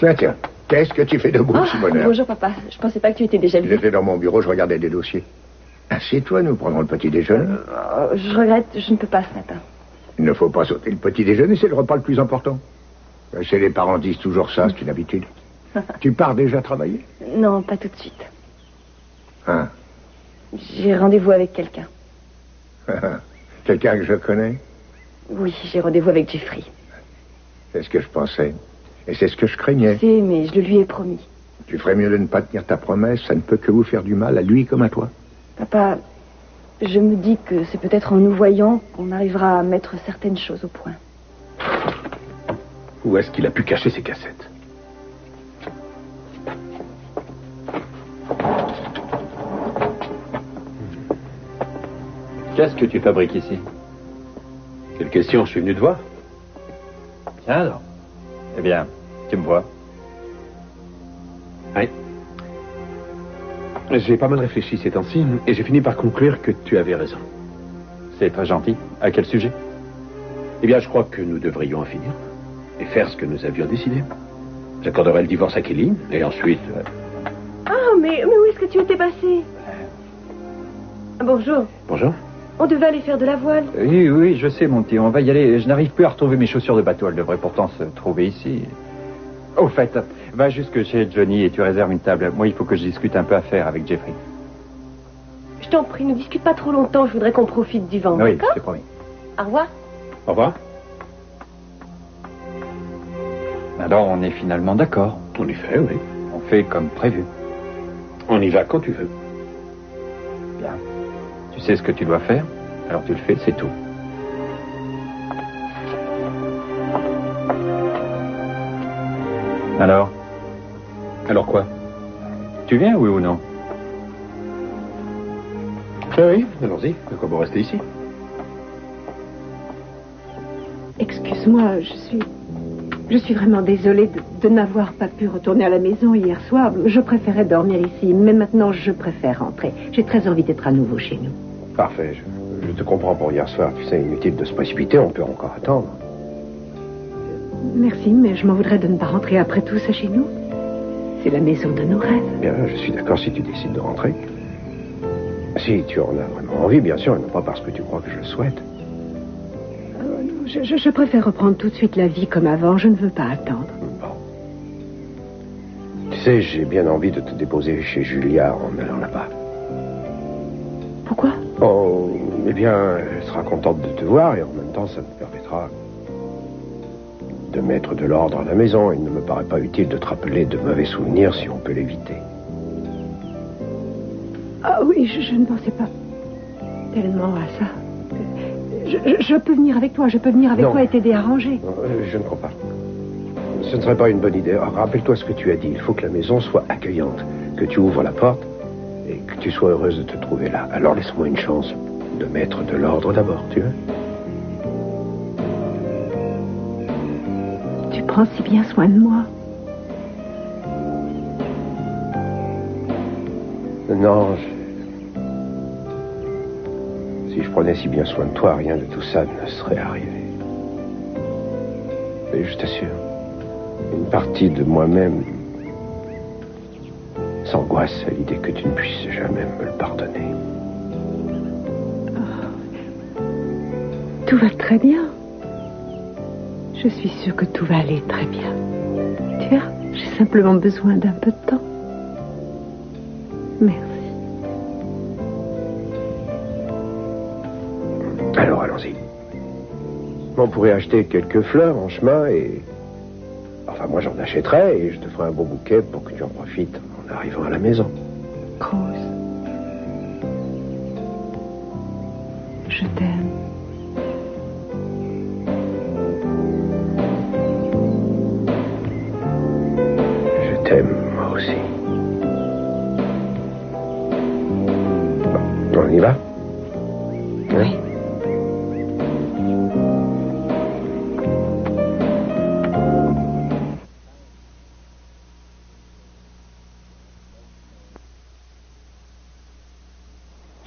Tiens. Qu'est-ce que tu fais debout, Simoneur? Bonjour, papa. Je pensais pas que tu étais déjà venu. J'étais dans mon bureau, je regardais des dossiers. Assieds-toi, nous prendrons le petit déjeuner. Je regrette, je ne peux pas ce matin. Il ne faut pas sauter le petit déjeuner, c'est le repas le plus important. Chez les parents disent toujours ça, c'est une habitude. Tu pars déjà travailler? Non, pas tout de suite. Hein? J'ai rendez-vous avec quelqu'un. Quelqu'un que je connais? Oui, j'ai rendez-vous avec Jeffrey. C'est ce que je pensais. Et c'est ce que je craignais. Je sais, mais je le lui ai promis. Tu ferais mieux de ne pas tenir ta promesse, ça ne peut que vous faire du mal, à lui comme à toi. Papa, je me dis que c'est peut-être en nous voyant qu'on arrivera à mettre certaines choses au point. Où est-ce qu'il a pu cacher ses cassettes? Qu'est-ce que tu fabriques ici? Quelle question, je suis venu te voir. Tiens alors. Eh bien, tu me vois? Oui. J'ai pas mal réfléchi ces temps-ci et j'ai fini par conclure que tu avais raison. C'est très gentil. À quel sujet? Eh bien, je crois que nous devrions en finir et faire ce que nous avions décidé. J'accorderai le divorce à Kelly et ensuite... Ah, mais où est-ce que tu étais passé? Bonjour. Bonjour. On devait aller faire de la voile. Oui, je sais, mon petit. On va y aller. Je n'arrive plus à retrouver mes chaussures de bateau. Elles devraient pourtant se trouver ici. Au fait, va jusque chez Johnny et tu réserves une table. Moi, il faut que je discute un peu à faire avec Jeffrey. Je t'en prie, ne discute pas trop longtemps. Je voudrais qu'on profite du vent. Oui, d'accord? je t'ai promis. Au revoir. Au revoir. Alors, on est finalement d'accord. En effet, oui. On fait comme prévu. On y va quand tu veux. Bien. Tu sais ce que tu dois faire, alors tu le fais, c'est tout. Alors? Alors quoi? Tu viens, oui ou non? Oui, allons-y. De quoi vous rester ici? Excuse-moi, je suis vraiment désolée de n'avoir pas pu retourner à la maison hier soir. Je préférais dormir ici, mais maintenant je préfère rentrer. J'ai très envie d'être à nouveau chez nous. Parfait, je te comprends pour hier soir. Tu sais, inutile de se précipiter, on peut encore attendre. Merci, mais je m'en voudrais de ne pas rentrer après tout ça chez nous. C'est la maison de nos rêves. Bien, je suis d'accord si tu décides de rentrer. Si tu en as vraiment envie, bien sûr, et non pas parce que tu crois que je le souhaite. Je préfère reprendre tout de suite la vie comme avant. Je ne veux pas attendre. Bon. Tu sais, j'ai bien envie de te déposer chez Julia en allant là-bas. Pourquoi? Oh, eh bien, elle sera contente de te voir et en même temps, ça me permettra de mettre de l'ordre à la maison. Il ne me paraît pas utile de te rappeler de mauvais souvenirs si on peut l'éviter. Ah oui, je ne pensais pas tellement à ça. Je peux venir avec toi, et t'aider à ranger. Non, je ne crois pas. Ce ne serait pas une bonne idée. Rappelle-toi ce que tu as dit. Il faut que la maison soit accueillante, que tu ouvres la porte et que tu sois heureuse de te trouver là. Alors laisse-moi une chance de mettre de l'ordre d'abord, tu veux? Tu prends si bien soin de moi. Non, si je prenais si bien soin de toi, rien de tout ça ne serait arrivé. Et je t'assure, une partie de moi-même s'angoisse à l'idée que tu ne puisses jamais me le pardonner. Oh. Tout va très bien. Je suis sûre que tout va aller très bien. Tu verras, j'ai simplement besoin d'un peu de temps. Merci. Alors, allons-y. On pourrait acheter quelques fleurs en chemin et... Enfin, moi, j'en achèterais et je te ferai un beau bouquet pour que tu en profites en arrivant à la maison. Rose. Je t'aime. Je t'aime, moi aussi. Bon, on y va? Oui.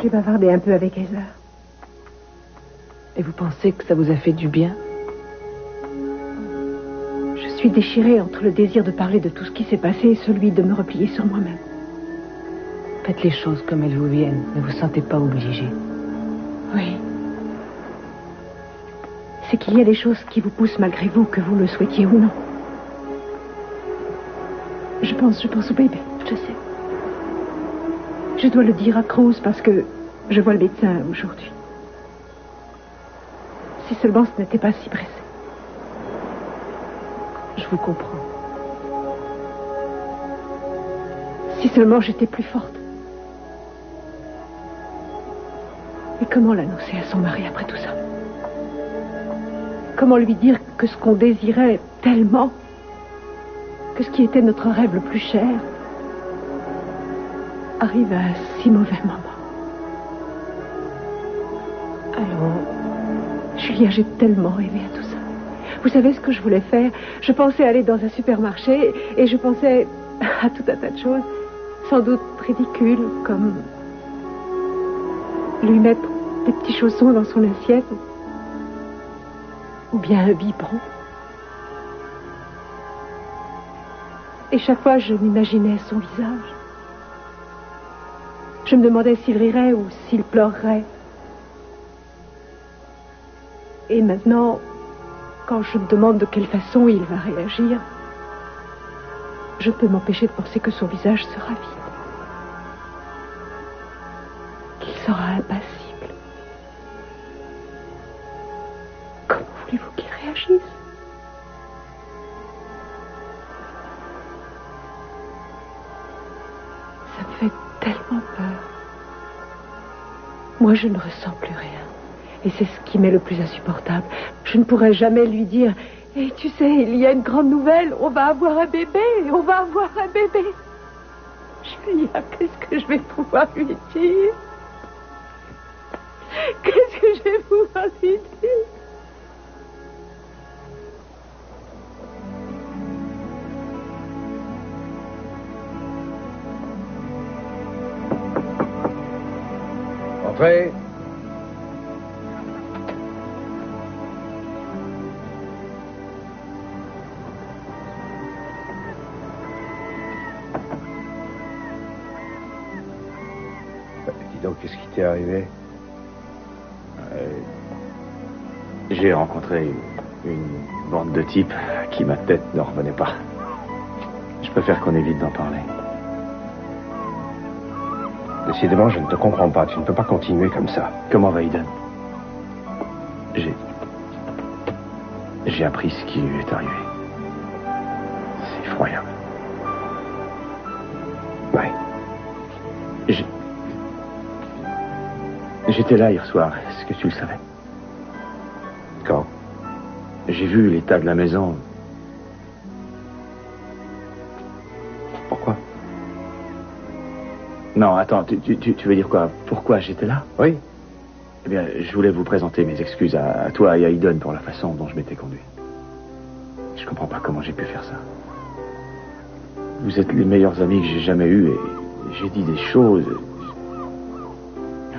J'ai bavardé un peu avec Heather. Et vous pensez que ça vous a fait du bien? Je suis déchirée entre le désir de parler de tout ce qui s'est passé et celui de me replier sur moi-même. Faites les choses comme elles vous viennent. Ne vous sentez pas obligé. Oui. C'est qu'il y a des choses qui vous poussent malgré vous, que vous le souhaitiez ou non. Je pense au bébé, je sais. Je dois le dire à Cruz parce que je vois le médecin aujourd'hui. Si seulement ce n'était pas si pressé. Je vous comprends. Si seulement j'étais plus forte. Mais comment l'annoncer à son mari après tout ça? Comment lui dire que ce qu'on désirait tellement, que ce qui était notre rêve le plus cher, arrive à un si mauvais moment? Alors, Julia, j'ai tellement rêvé à tout ça. Vous savez ce que je voulais faire? Je pensais aller dans un supermarché et je pensais à tout un tas de choses, sans doute ridicules, comme lui mettre des petits chaussons dans son assiette, ou bien un biberon. Et chaque fois, je m'imaginais son visage. Je me demandais s'il rirait ou s'il pleurerait. Et maintenant, quand je me demande de quelle façon il va réagir, je ne peux m'empêcher de penser que son visage sera vide. Qu'il sera impassible. Comment voulez-vous qu'il réagisse? Ça me fait tellement peur. Moi, je ne ressens plus rien. Et c'est ce qui m'est le plus insupportable. Je ne pourrai jamais lui dire « Et tu sais, il y a une grande nouvelle, on va avoir un bébé, on va avoir un bébé !» Julia, qu'est-ce que je vais pouvoir lui dire? Qu'est-ce que je vais pouvoir lui dire? Entrez. Dis donc, qu'est-ce qui t'est arrivé? J'ai rencontré une bande de types à qui ma tête ne revenait pas. Je préfère qu'on évite d'en parler. Décidément, je ne te comprends pas. Tu ne peux pas continuer comme ça. Comment va Eden? J'ai appris ce qui lui est arrivé. C'est effroyable. Ouais. J'étais là hier soir. Est-ce que tu le savais? Quand? J'ai vu l'état de la maison. Pourquoi? Non, attends, tu veux dire quoi? Pourquoi j'étais là? Oui. Eh bien, je voulais vous présenter mes excuses à toi et à Eden pour la façon dont je m'étais conduit. Je comprends pas comment j'ai pu faire ça. Vous êtes les meilleurs amis que j'ai jamais eus et j'ai dit des choses.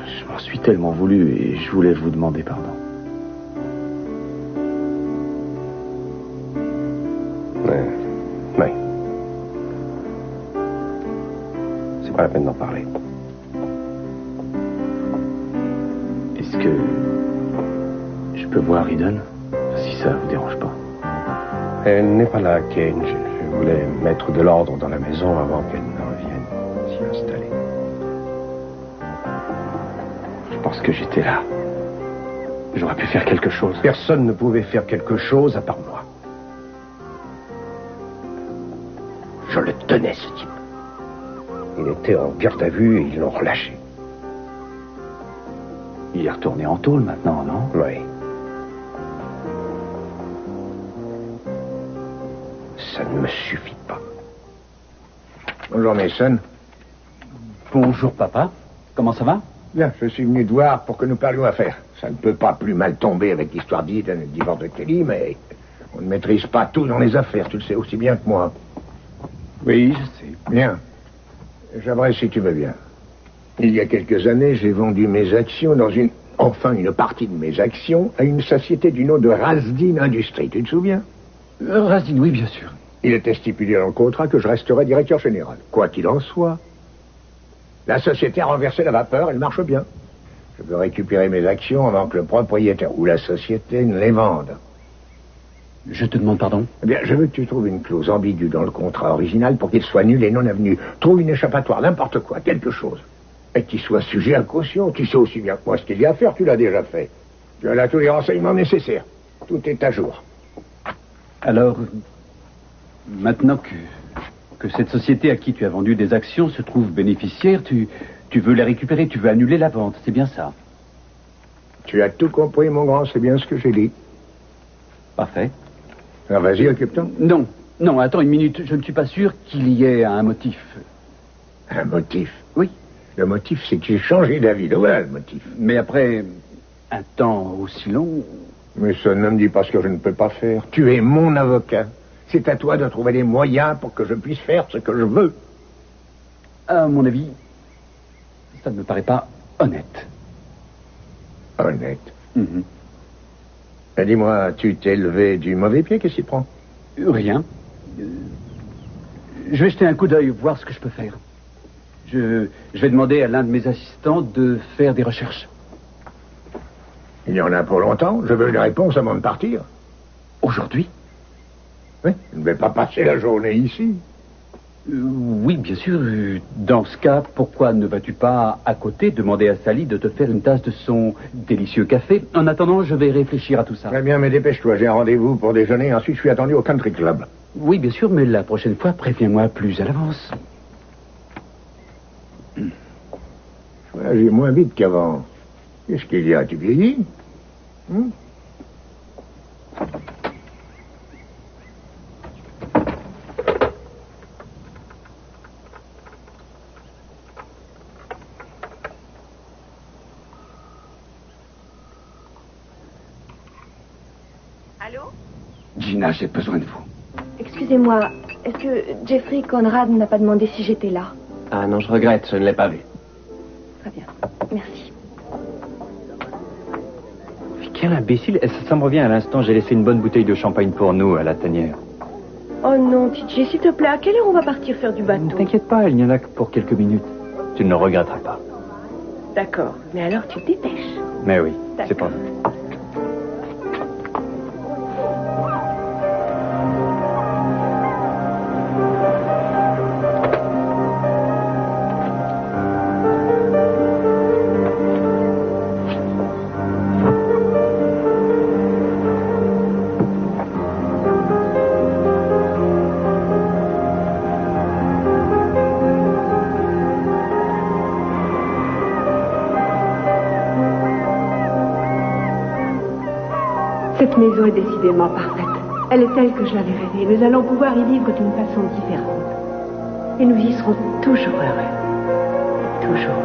Je m'en suis tellement voulu et je voulais vous demander pardon. Oui. C'est pas la peine d'en parler. Est-ce que je peux voir Eden, si ça vous dérange pas? Elle n'est pas là, Kane. Je voulais mettre de l'ordre dans la maison avant qu'elle ne revienne s'y installer. Je pense que j'étais là. J'aurais pu faire quelque chose. Personne ne pouvait faire quelque chose à part moi. Je le tenais, ce type. Il était en garde à vue et ils l'ont relâché. Il est retourné en tôle maintenant, non? Oui. Ça ne me suffit pas. Bonjour, Mason. Bonjour, papa. Comment ça va? Bien, je suis venu te voir pour que nous parlions affaires. Ça ne peut pas plus mal tomber avec l'histoire d'Eden et le divorce de Kelly, mais on ne maîtrise pas tout dans les affaires, tu le sais aussi bien que moi. Oui, je sais. Bien. J'aimerais, si tu veux bien. Il y a quelques années, j'ai vendu mes actions dans une partie de mes actions à une société du nom de Rasdin Industries. Tu te souviens? Razine, oui, bien sûr. Il était stipulé dans le contrat que je resterai directeur général. Quoi qu'il en soit, la société a renversé la vapeur, elle marche bien. Je veux récupérer mes actions avant que le propriétaire ou la société ne les vende. Je te demande pardon? Eh bien, je veux que tu trouves une clause ambiguë dans le contrat original pour qu'il soit nul et non avenu. Trouve une échappatoire, n'importe quoi, quelque chose. Et qu'il soit sujet à caution. Tu sais aussi bien que moi ce qu'il y a à faire, tu l'as déjà fait. Tu as là tous les renseignements nécessaires. Tout est à jour. Alors, maintenant que cette société à qui tu as vendu des actions se trouve bénéficiaire, tu veux les récupérer, tu veux annuler la vente, c'est bien ça? Tu as tout compris, mon grand, c'est bien ce que j'ai dit. Parfait. Alors vas-y, occupe-toi. Non, attends une minute, je ne suis pas sûr qu'il y ait un motif. Un motif? Oui. Le motif, c'est que j'ai changé d'avis. Voilà le motif. Mais après un temps aussi long... Mais ça ne me dit pas ce que je ne peux pas faire. Tu es mon avocat. C'est à toi de trouver les moyens pour que je puisse faire ce que je veux. À mon avis, ça ne me paraît pas honnête. Honnête? Et dis-moi, tu t'es levé du mauvais pied, qu'est-ce qui te prend? Rien. Je vais jeter un coup d'œil, voir ce que je peux faire. Je vais demander à l'un de mes assistants de faire des recherches. Il y en a pour longtemps. Je veux une réponse avant de partir. Aujourd'hui? Oui, je ne vais pas passer la journée ici. Oui, bien sûr. Dans ce cas, pourquoi ne vas-tu pas, à côté, demander à Sally de te faire une tasse de son délicieux café? En attendant, je vais réfléchir à tout ça. Très bien, mais dépêche-toi. J'ai un rendez-vous pour déjeuner. Ensuite, je suis attendu au country club. Oui, bien sûr, mais la prochaine fois, préviens-moi plus à l'avance. Je agis moins vite qu'avant. Qu'est-ce qu'il y a? Tu vieillis? Allô? Gina, j'ai besoin de vous. Excusez-moi, est-ce que Jeffrey Conrad n'a pas demandé si j'étais là? Ah non, je regrette, je ne l'ai pas vu. Très bien, merci. Quel imbécile. Ça me revient à l'instant, j'ai laissé une bonne bouteille de champagne pour nous à la tanière. Oh non, TJ, s'il te plaît, à quelle heure on va partir faire du Ne bateau? t'inquiète pas, il n'y en a que pour quelques minutes. Tu ne le regretteras pas. D'accord, mais alors tu te dépêches. Mais oui, D'accord. c'est pas vrai. Cette maison est décidément parfaite. Elle est telle que je l'avais rêvée. Nous allons pouvoir y vivre d'une façon différente. Et nous y serons toujours heureux. Toujours.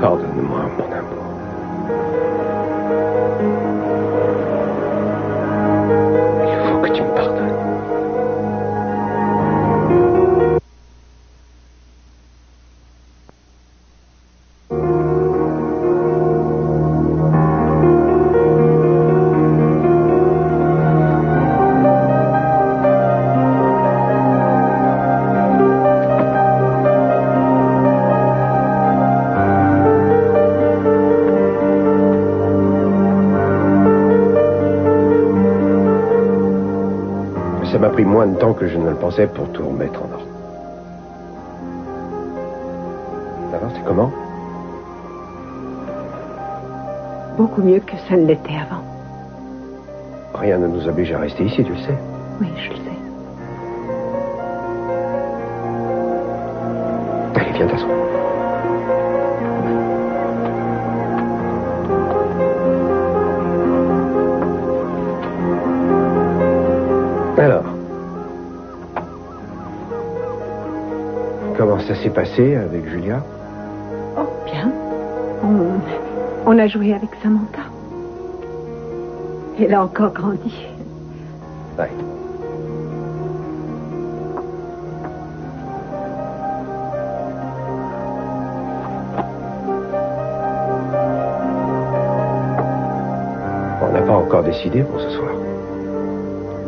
Pardonne-moi, mon amour. Il faut que tu me pardonnes. Ça m'a pris moins de temps que je ne le pensais pour tout remettre en ordre. Alors, c'est comment? Beaucoup mieux que ça ne l'était avant. Rien ne nous oblige à rester ici, tu le sais. Oui, je le sais. Allez, viens t'asseoir. Alors, comment ça s'est passé avec Julia? Oh, bien. On a joué avec Samantha. Elle a encore grandi. Ouais. pas encore décidé pour ce soir.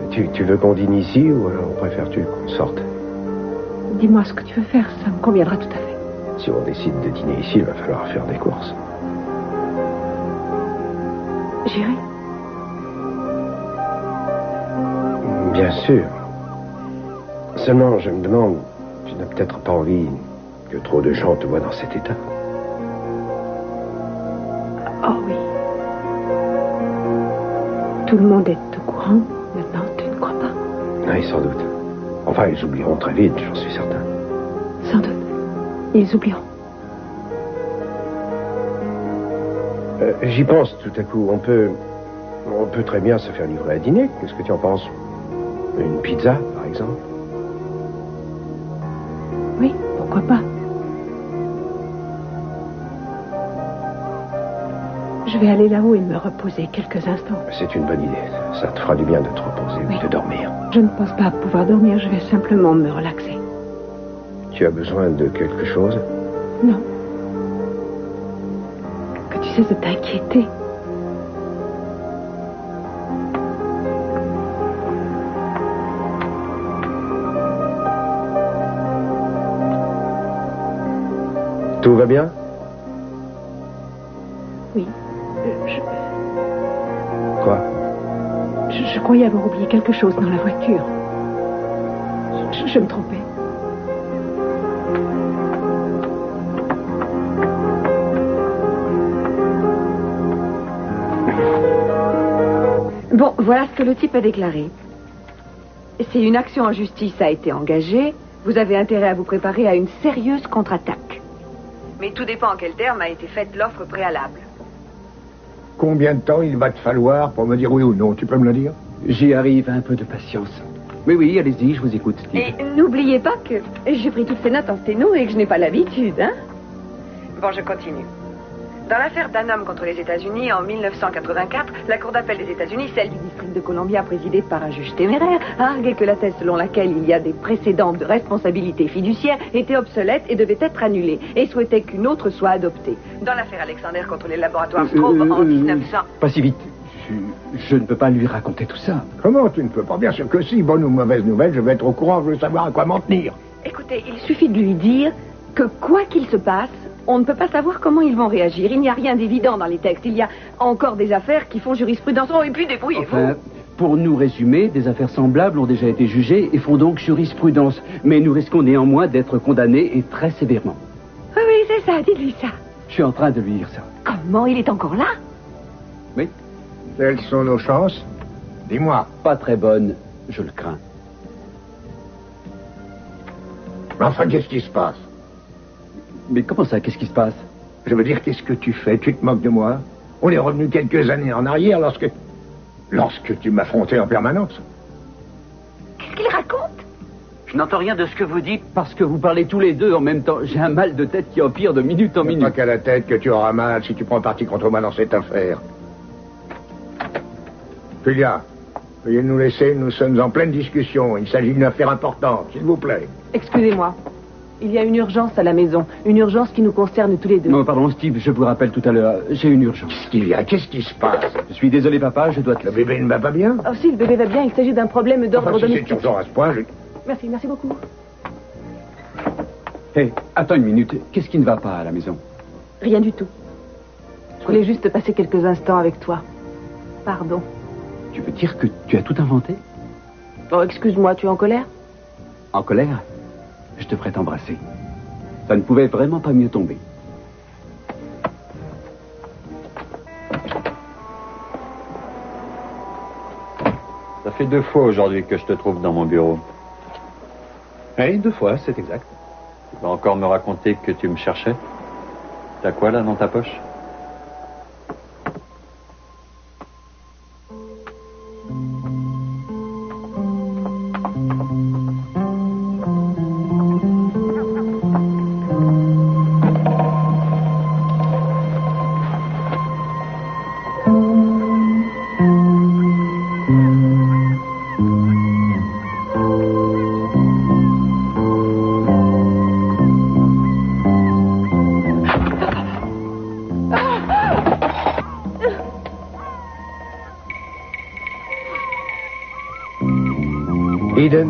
Tu veux qu'on dîne ici ou alors préfères-tu qu'on sorte? Dis-moi ce que tu veux faire, ça me conviendra tout à fait. Si on décide de dîner ici, il va falloir faire des courses. J'irai. Bien sûr. Seulement, je me demande, tu n'as peut-être pas envie que trop de gens te voient dans cet état. Oh oui. Tout le monde est au courant. Maintenant, tu ne crois pas? Oui, sans doute. Enfin, ils oublieront très vite, j'en suis certain. Sans doute. Ils oublieront. J'y pense tout à coup. On peut très bien se faire livrer à dîner. Qu'est-ce que tu en penses? Une pizza, par exemple? Oui, pourquoi pas? Je vais aller là-haut et me reposer quelques instants. C'est une bonne idée. Ça te fera du bien de te reposer Oui. ou de dormir. Je ne pense pas pouvoir dormir, je vais simplement me relaxer. Tu as besoin de quelque chose? Non. Que tu cesses de t'inquiéter. Tout va bien? Oui. Quoi? Je croyais avoir oublié quelque chose dans la voiture. Je me trompais. Bon, voilà ce que le type a déclaré. Si une action en justice a été engagée, vous avez intérêt à vous préparer à une sérieuse contre-attaque. Mais tout dépend en quel terme a été faite l'offre préalable. Combien de temps il va te falloir pour me dire oui ou non? Tu peux me le dire? J'y arrive, un peu de patience. Oui, allez-y, je vous écoute, Steve. Et n'oubliez pas que j'ai pris toutes ces notes en sténo et que je n'ai pas l'habitude, hein? Bon, je continue. Dans l'affaire Danham contre les États-Unis en 1984, la Cour d'appel des États-Unis, celle du district de Columbia présidée par un juge téméraire, a argué que la thèse selon laquelle il y a des précédents de responsabilité fiduciaire était obsolète et devait être annulée, et souhaitait qu'une autre soit adoptée. Dans l'affaire Alexander contre les laboratoires Straub en 1900... Pas si vite. Je ne peux pas lui raconter tout ça. Comment tu ne peux pas? Bien sûr que si, bonne ou mauvaise nouvelle, je vais être au courant, je veux savoir à quoi m'en tenir. Écoutez, il suffit de lui dire que quoi qu'il se passe, on ne peut pas savoir comment ils vont réagir. Il n'y a rien d'évident dans les textes. Il y a encore des affaires qui font jurisprudence. Oh, et puis débrouillez-vous. Enfin, pour nous résumer, des affaires semblables ont déjà été jugées et font donc jurisprudence. Mais nous risquons néanmoins d'être condamnés et très sévèrement. Oui, c'est ça, dites-lui ça. Je suis en train de lui dire ça. Comment? Il est encore là? Oui. Quelles sont nos chances? Dis-moi. Pas très bonne, je le crains. Mais enfin, qu'est-ce qui se passe? Mais comment ça? Qu'est-ce qui se passe? Je veux dire, qu'est-ce que tu fais? Tu te moques de moi? On est revenu quelques années en arrière lorsque tu m'affrontais en permanence. Qu'est-ce qu'il raconte? Je n'entends rien de ce que vous dites parce que vous parlez tous les deux en même temps. J'ai un mal de tête qui empire de minute en C'est minute. pas qu'à la tête que tu auras mal si tu prends parti contre moi dans cette affaire. Julia, veuillez nous laisser, nous sommes en pleine discussion. Il s'agit d'une affaire importante, s'il vous plaît. Excusez-moi. Il y a une urgence à la maison. Une urgence qui nous concerne tous les deux. Non, pardon, Steve, je vous rappelle tout à l'heure. J'ai une urgence. Qu'est-ce qu'il y a? Qu'est-ce qui se passe? Je suis désolé, papa, je dois te Le laisser. bébé ne va pas bien? Oh, si, le bébé va bien. Il s'agit d'un problème d'ordre Enfin, si domestique. c'est urgent à ce point, Merci beaucoup. Hé, attends une minute. Qu'est-ce qui ne va pas à la maison? Rien du tout. Je voulais juste passer quelques instants avec toi. Pardon. Tu veux dire que tu as tout inventé? Oh, excuse-moi, tu es en colère? En colère? Je devrais t'embrasser. Ça ne pouvait vraiment pas mieux tomber. Ça fait 2 fois aujourd'hui que je te trouve dans mon bureau. Oui, 2 fois, c'est exact. Tu vas encore me raconter que tu me cherchais? T'as quoi là dans ta poche? Eden.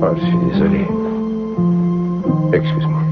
Oh, je suis désolé. Excuse-moi.